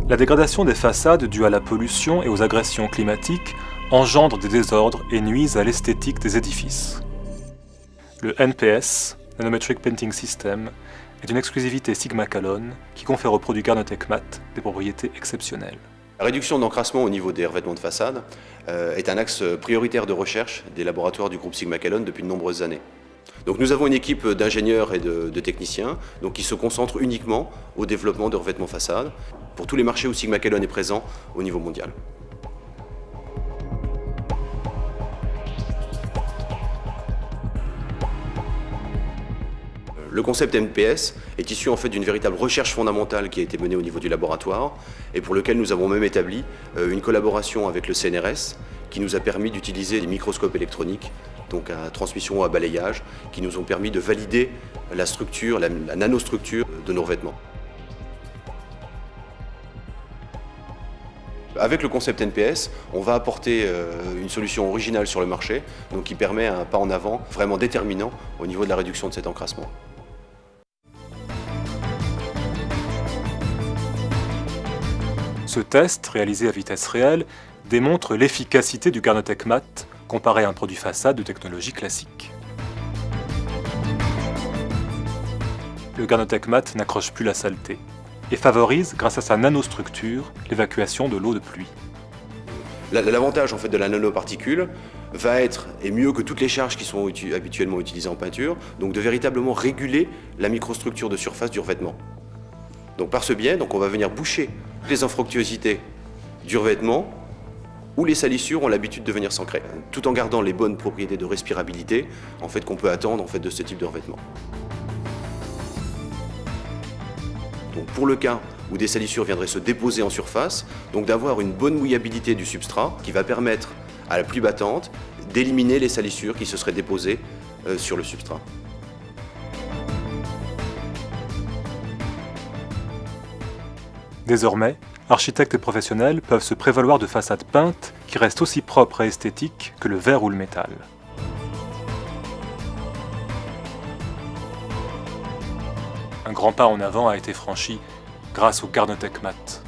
La dégradation des façades due à la pollution et aux agressions climatiques engendre des désordres et nuisent à l'esthétique des édifices. Le NPS, Nanometric Painting System, est une exclusivité Sigma-Calone qui confère au produit Carnotech Matte des propriétés exceptionnelles. La réduction d'encrassement au niveau des revêtements de façade est un axe prioritaire de recherche des laboratoires du groupe Sigma-Calone depuis de nombreuses années. Donc nous avons une équipe d'ingénieurs et de techniciens qui se concentrent uniquement au développement de revêtements façade pour tous les marchés où Sigma-Calone est présent au niveau mondial. Le concept NPS est issu en fait d'une véritable recherche fondamentale qui a été menée au niveau du laboratoire et pour lequel nous avons même établi une collaboration avec le CNRS qui nous a permis d'utiliser des microscopes électroniques, donc à transmission ou à balayage, qui nous ont permis de valider la structure, la nanostructure de nos revêtements. Avec le concept NPS, on va apporter une solution originale sur le marché, donc qui permet un pas en avant vraiment déterminant au niveau de la réduction de cet encrassement. Ce test, réalisé à vitesse réelle, démontre l'efficacité du Carnotech Matte comparé à un produit façade de technologie classique. Le Carnotech Matte n'accroche plus la saleté et favorise, grâce à sa nanostructure, l'évacuation de l'eau de pluie. L'avantage en fait de la nanoparticule va être, et mieux que toutes les charges qui sont habituellement utilisées en peinture, donc de véritablement réguler la microstructure de surface du revêtement. Donc par ce biais, on va venir boucher les infructuosités du revêtement où les salissures ont l'habitude de venir s'ancrer, tout en gardant les bonnes propriétés de respirabilité en fait, qu'on peut attendre en fait, de ce type de revêtement. Donc pour le cas où des salissures viendraient se déposer en surface, donc d'avoir une bonne mouillabilité du substrat qui va permettre à la pluie battante d'éliminer les salissures qui se seraient déposées sur le substrat. Désormais, architectes et professionnels peuvent se prévaloir de façades peintes qui restent aussi propres et esthétiques que le verre ou le métal. Un grand pas en avant a été franchi grâce au Carnotech Matte.